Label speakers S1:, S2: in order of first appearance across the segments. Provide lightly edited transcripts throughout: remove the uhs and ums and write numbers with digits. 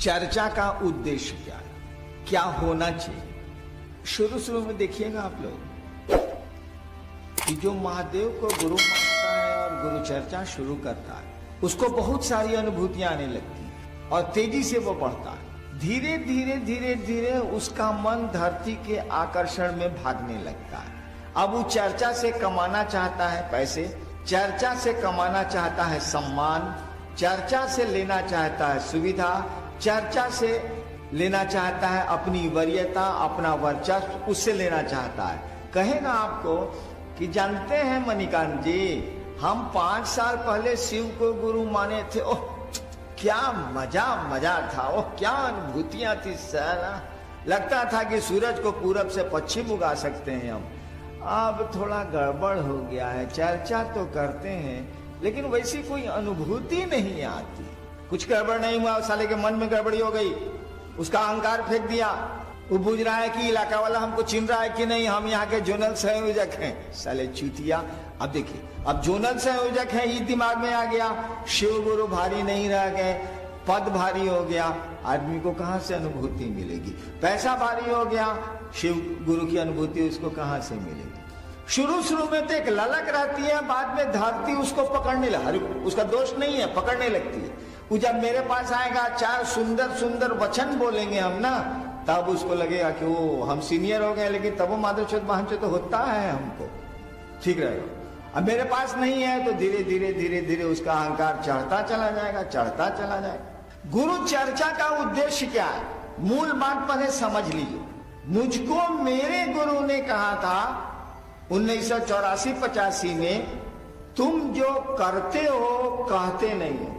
S1: चर्चा का उद्देश्य क्या है, क्या होना चाहिए। शुरू शुरू में देखिएगा आप लोग कि जो महादेव को गुरु मानता है और गुरु चर्चा शुरू करता है, उसको बहुत सारी अनुभूतियां आने लगती हैं और तेजी से वो बढ़ता है। धीरे धीरे धीरे धीरे उसका मन धरती के आकर्षण में भागने लगता है। अब वो चर्चा से कमाना चाहता है पैसे, चर्चा से कमाना चाहता है सम्मान, चर्चा से लेना चाहता है सुविधा, चर्चा से लेना चाहता है अपनी वरीयता, अपना वर्चस्व, उससे लेना चाहता है। कहेगा आपको कि जानते हैं मणिकांत जी, हम 5 साल पहले शिव को गुरु माने थे, ओह क्या मजा था, ओह क्या अनुभूतियां थी सारा, लगता था कि सूरज को पूरब से पश्चिम उगा सकते हैं हम। अब थोड़ा गड़बड़ हो गया है, चर्चा तो करते हैं लेकिन वैसी कोई अनुभूति नहीं आती। कुछ गड़बड़ नहीं हुआ, साले के मन में गड़बड़ी हो गई, उसका अहंकार फेंक दिया। वो बुझ रहा है कि इलाका वाला हमको चिन्ह रहा है कि नहीं, हम यहाँ के जोनल संयोजक हैं। साले चूतिया। अब देखिए, अब जोनल संयोजक है, ये दिमाग में आ गया, शिव गुरु भारी नहीं रह गए, पद भारी हो गया, आदमी को कहां से अनुभूति मिलेगी। पैसा भारी हो गया, शिव गुरु की अनुभूति उसको कहां से मिलेगी। शुरू शुरू में तो एक ललक रहती है, बाद में धरती उसको पकड़ने लगी। उसका दोष नहीं है, पकड़ने लगती है। वो जब मेरे पास आएगा, 4 सुंदर सुंदर वचन बोलेंगे हम ना, तब उसको लगेगा कि वो हम सीनियर हो गए, लेकिन तब वो माधवचोद बहनचोद तो होता है हमको, ठीक रहेगा। अब मेरे पास नहीं है तो धीरे धीरे धीरे धीरे उसका अहंकार चढ़ता चला जाएगा, चढ़ता चला जाएगा। गुरु चर्चा का उद्देश्य क्या है, मूल बात पहले समझ लीजिए। मुझको मेरे गुरु ने कहा था 1984-85 में, तुम जो करते हो कहते नहीं हो,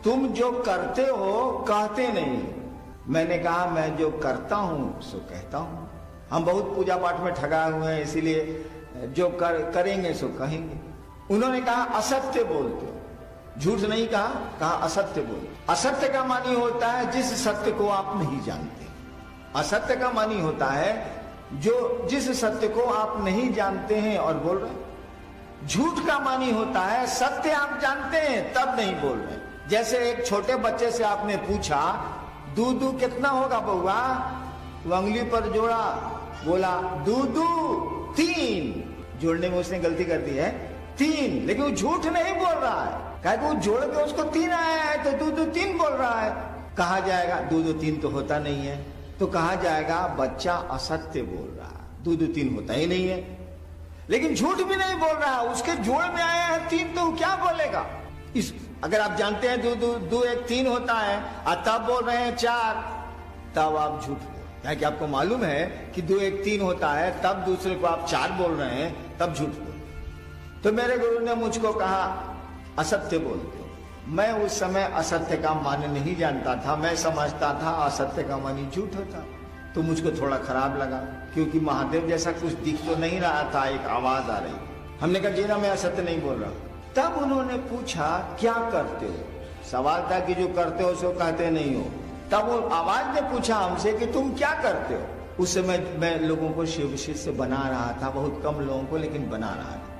S1: तुम जो करते हो कहते नहीं हो। मैंने कहा मैं जो करता हूं सो कहता हूं। हम बहुत पूजा पाठ में ठगाए हुए हैं, इसीलिए जो करेंगे सो कहेंगे। उन्होंने कहा असत्य बोलते हो, झूठ नहीं कहा, कहा असत्य बोलते। असत्य का मानी होता है जिस सत्य को आप नहीं जानते। असत्य का मानी होता है जो जिस सत्य को आप नहीं जानते हैं और बोल रहे हैं। झूठ का मानी होता है सत्य आप जानते हैं तब नहीं बोल रहे। जैसे एक छोटे बच्चे से आपने पूछा दूधू कितना होगा बउआ, वो अंगुली पर जोड़ा, बोला दूधू 3। जोड़ने में उसने गलती कर दी है, 3, लेकिन वो झूठ नहीं बोल रहा है। कहे वो जोड़ के उसको 3 आया है तो दूधू 3 बोल रहा है। कहा जाएगा दूधू 3 तो होता नहीं है, तो कहा जाएगा बच्चा असत्य बोल रहा है, दूधू 3 होता ही नहीं है। लेकिन झूठ भी नहीं बोल रहा, उसके जोड़ में आया है 3, तो क्या बोलेगा। इस अगर आप जानते हैं 2 1 3 होता है और तब बोल रहे हैं 4, तब आप झूठ बोल। कि आपको मालूम है कि 2 1 3 होता है, तब दूसरे को आप 4 बोल रहे हैं, तब झूठ बोल। तो मेरे गुरु ने मुझको कहा असत्य बोलते हो। मैं उस समय असत्य का माने नहीं जानता था, मैं समझता था असत्य का मानी झूठ होता। तो मुझको थोड़ा खराब लगा, क्योंकि महादेव जैसा कुछ दिख तो नहीं रहा था, एक आवाज आ रही। हमने कहा जी ना, मैं असत्य नहीं बोल रहा। तब उन्होंने पूछा क्या करते हो। सवाल था कि जो करते हो सो कहते नहीं हो। तब वो आवाज ने पूछा हमसे कि तुम क्या करते हो। उस समय मैं लोगों को शिव शिष्य बना रहा था, बहुत कम लोगों को, लेकिन बना रहा था।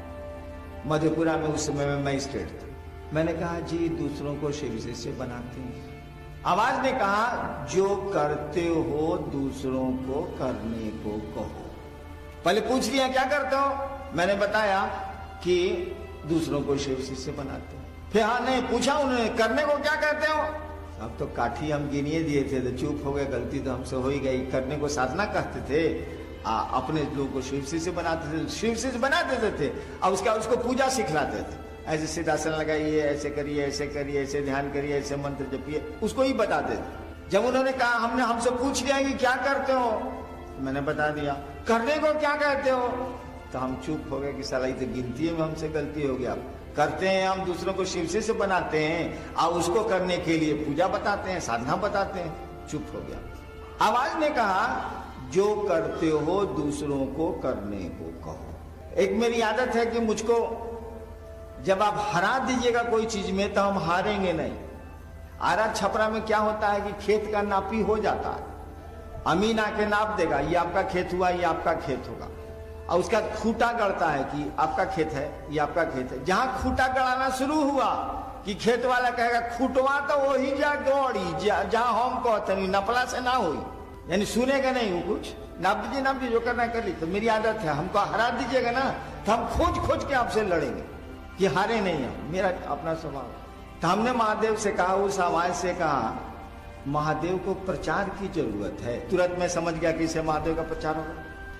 S1: मधेपुरा में उस समय में मैजिस्ट्रेट था। मैंने कहा जी दूसरों को शिव शिष्य बनाते हैं। आवाज ने कहा जो करते हो दूसरों को करने को कहो। पहले पूछ लिया क्या करते हो, मैंने बताया कि दूसरों को शिव शिष्य बनाते हैं। फिर हाँ नहीं पूछा उन्होंने करने को क्या कहते हो। अब तो काठी हम गिनिए दिए थे तो चुप हो गए, गलती तो हमसे हो ही गई। करने को साधना कहते थे, अपने लोगों को शिव शिष्य बनाते थे, शिव शिष्य बना देते थे। अब उसको पूजा सिखलाते थे, ऐसे सिद्धासन लगाइए, ऐसे करिए, ऐसे करिए, ऐसे ध्यान करिए, ऐसे मंत्र जपिए, उसको ही बताते थे। जब उन्होंने कहा, हमसे पूछ लिया कि क्या करते हो, मैंने बता दिया। करने को क्या कहते हो, तो हम चुप हो गए कि साला तो गिनती में हमसे गलती हो गया। करते हैं हम दूसरों को शिव से बनाते हैं और उसको करने के लिए पूजा बताते हैं, साधना बताते हैं। चुप हो गया। आवाज ने कहा जो करते हो दूसरों को करने को कहो। एक मेरी आदत है कि मुझको जब आप हरा दीजिएगा कोई चीज में तो हम हारेंगे नहीं। आरा छपरा में क्या होता है कि खेत का नापी हो जाता है, अमीन आके नाप देगा, ये आपका खेत हुआ, ये आपका खेत होगा, और उसका खूंटा गड़ता है कि आपका खेत है, ये आपका खेत है। जहां खूंटा गड़ाना शुरू हुआ कि खेत वाला कहेगा खुटवा तो वही जा दौड़ी जहां हम कहते नहीं, नपला से ना हुई, यानी सुनेगा नहीं वो कुछ। नाप दीजिए जो करना कर ली। तो मेरी आदत है, हमको हरा दीजिएगा ना तो हम खोज खोज के आपसे लड़ेंगे कि हारे नहीं है, मेरा अपना स्वभाव। तो हमने महादेव से कहा, उस आवाज से कहा महादेव को प्रचार की जरूरत है। तुरंत मैं समझ गया कि इससे महादेव का प्रचार होगा।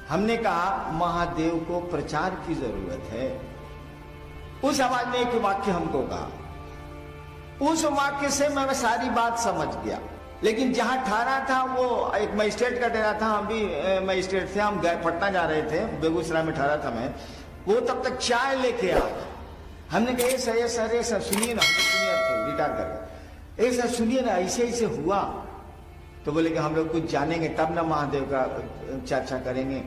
S1: हमने कहा महादेव को प्रचार की जरूरत है। उस आवाज ने एक वाक्य हमको कहा, उस वाक्य से मैं सारी बात समझ गया। लेकिन जहां ठहरा था वो एक मजिस्ट्रेट का डेरा था, हम भी मजिस्ट्रेट थे, हम गए पटना जा रहे थे, बेगूसराय में ठहरा था मैं। वो तब तक चाय लेके आ गया। हमने कहा सर सुनिए ना, सीनियर थे रिटायर कर गए, सर सुनिए ना ऐसे ऐसे हुआ। तो बोले कि हम लोग कुछ जानेंगे तब ना महादेव का चर्चा करेंगे।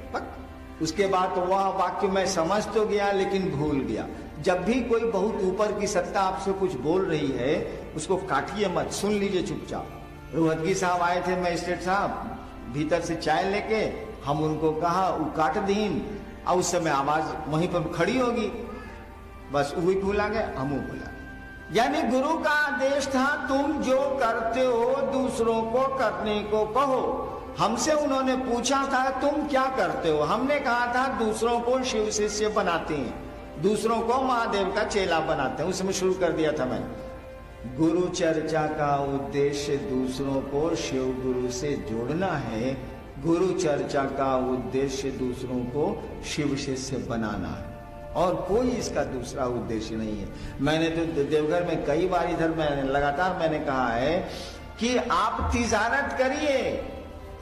S1: उसके बाद तो वह वाक्य मैं समझ तो गया लेकिन भूल गया। जब भी कोई बहुत ऊपर की सत्ता आपसे कुछ बोल रही है उसको काटिए मत, सुन लीजिए चुपचाप। रोहतगी साहब आए थे, मजिस्ट्रेट साहब, भीतर से चाय लेके, हम उनको कहा वो काट दीन, और उस समय आवाज वहीं पर खड़ी होगी, बस वही भूला गए, हम भूला। यानी गुरु का आदेश था तुम जो करते हो दूसरों को करने को कहो। हमसे उन्होंने पूछा था तुम क्या करते हो, हमने कहा था दूसरों को शिव शिष्य बनाते हैं, दूसरों को महादेव का चेला बनाते हैं। उसमें शुरू कर दिया था मैंने। गुरु चर्चा का उद्देश्य दूसरों को शिव गुरु से जोड़ना है, गुरु चर्चा का उद्देश्य दूसरों को शिव शिष्य बनाना है, और कोई इसका दूसरा उद्देश्य नहीं है। मैंने तो देवघर में कई बार इधर मैं लगातार मैंने कहा है कि आप तिजारत करिए,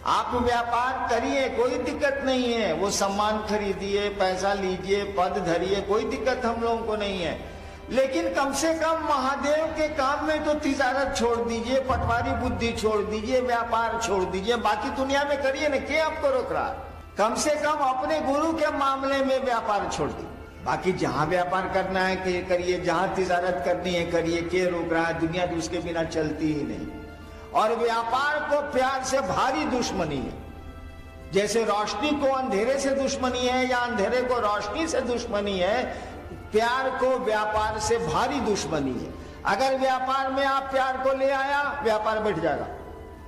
S1: आप व्यापार करिए, कोई दिक्कत नहीं है। वो सम्मान खरीदिए, पैसा लीजिए, पद धरिए, कोई दिक्कत हम लोगों को नहीं है। लेकिन कम से कम महादेव के काम में तो तिजारत छोड़ दीजिए, पटवारी बुद्धि छोड़ दीजिए, व्यापार छोड़ दीजिए, बाकी दुनिया में करिए ना, क्या आपको रोक रहा? कम से कम अपने गुरु के मामले में व्यापार छोड़ दीजिए, बाकी जहां व्यापार करना है कि करिए, जहां तिजारत करनी है करिए, के रोक रहा है? दुनिया तो उसके बिना चलती ही नहीं। और व्यापार को प्यार से भारी दुश्मनी है। जैसे रोशनी को अंधेरे से दुश्मनी है या अंधेरे को रोशनी से दुश्मनी है, प्यार को व्यापार से भारी दुश्मनी है। अगर व्यापार में आप प्यार को ले आया, व्यापार बैठ जाएगा।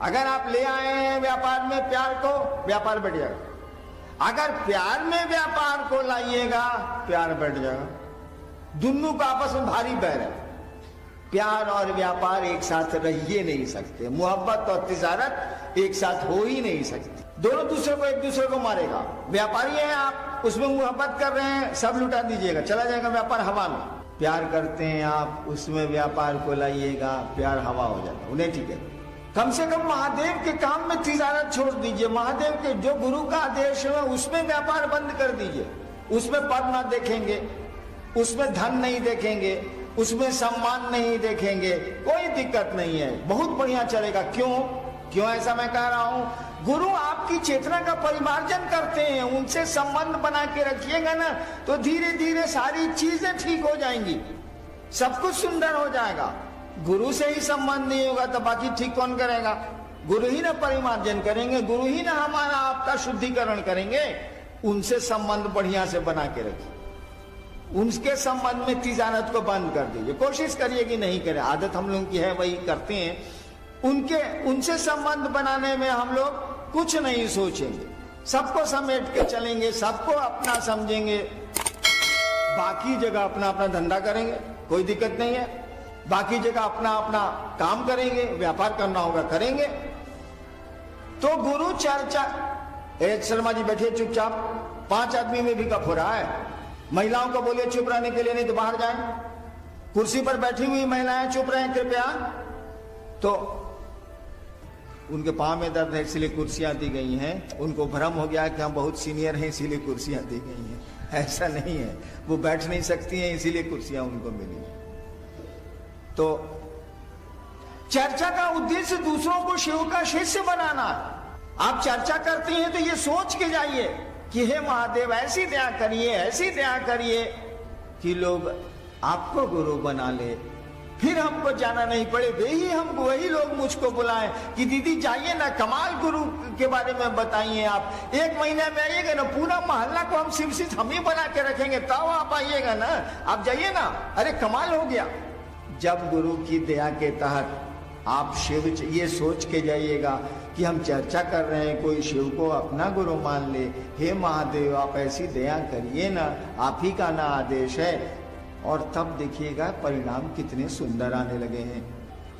S1: अगर आप ले आए हैं व्यापार में प्यार को, व्यापार बैठ जाएगा। अगर प्यार में व्यापार को लाइएगा, प्यार बैठ जाएगा। दोनों का आपस में भारी बैर है। प्यार और व्यापार एक साथ रह ही नहीं सकते, मोहब्बत और तिजारत एक साथ हो ही नहीं सकती। दोनों दूसरे को एक दूसरे को मारेगा। व्यापारी हैं आप, उसमें मोहब्बत कर रहे हैं, सब लुटा दीजिएगा, चला जाएगा व्यापार हवा में। प्यार करते हैं आप, उसमें व्यापार को लाइएगा, प्यार हवा हो जाता है। उन्हें ठीक है, कम से कम महादेव के काम में तिजारत छोड़ दीजिए। महादेव के जो गुरु का आदेश है उसमें व्यापार बंद कर दीजिए। उसमें पद ना देखेंगे, उसमें धन नहीं देखेंगे, उसमें सम्मान नहीं देखेंगे, कोई दिक्कत नहीं है, बहुत बढ़िया चलेगा। क्यों ऐसा मैं कह रहा हूं? गुरु आपकी चेतना का परिमार्जन करते हैं, उनसे संबंध बना के रखिएगा ना तो धीरे धीरे सारी चीजें ठीक हो जाएंगी, सब कुछ सुंदर हो जाएगा। गुरु से ही संबंध नहीं होगा तो बाकी ठीक कौन करेगा? गुरु ही ना परिमार्जन करेंगे, गुरु ही ना हमारा आपका शुद्धिकरण करेंगे। उनसे संबंध बढ़िया से बना के रखिए, उनके संबंध में तिजारत को बंद कर दीजिए। कोशिश करिए कि नहीं करें, आदत हम लोगों की है वही करते हैं। उनसे संबंध बनाने में हम लोग कुछ नहीं सोचेंगे, सबको समेट के चलेंगे, सबको अपना समझेंगे, बाकी जगह अपना अपना धंधा करेंगे, कोई दिक्कत नहीं है। बाकी जगह अपना अपना काम करेंगे, व्यापार करना होगा करेंगे। तो गुरु चर्चा, शर्मा जी बैठिए चुपचाप, 5 आदमी में भी कप हो रहा है। महिलाओं को बोलिए चुप रहने के लिए, नहीं तो बाहर जाएं। कुर्सी पर बैठी हुई महिलाएं चुप रहें कृपया। तो उनके पांव में दर्द है इसलिए कुर्सियां दी गई हैं। उनको भ्रम हो गया कि हम बहुत सीनियर हैं इसीलिए कुर्सियां दी गई हैं। ऐसा नहीं है, वो बैठ नहीं सकती हैं इसीलिए कुर्सियां उनको मिली। तो चर्चा का उद्देश्य दूसरों को शिव का शिष्य बनाना। आप चर्चा करती हैं तो ये सोच के जाइए कि हे महादेव ऐसी दया करिए, ऐसी दया करिए कि लोग आपको गुरु बना ले, फिर हमको जाना नहीं पड़े, वही लोग मुझको बुलाएं कि दीदी जाइए ना, कमाल गुरु के बारे में बताइए। आप 1 महीने में आइएगा ना, पूरा मोहल्ला को हम शिवसित हम ही बना के रखेंगे, तब आप आइएगा ना, आप जाइए ना, अरे कमाल हो गया। जब गुरु की दया के तहत आप शिव, ये सोच के जाइएगा कि हम चर्चा कर रहे हैं, कोई शिव को अपना गुरु मान ले, हे महादेव आप ऐसी दया करिए ना, आप ही का ना आदेश है। और तब देखिएगा परिणाम कितने सुंदर आने लगे हैं,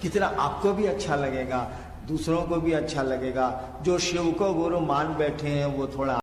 S1: कितना आपको भी अच्छा लगेगा, दूसरों को भी अच्छा लगेगा। जो शिव को गुरु मान बैठे हैं वो थोड़ा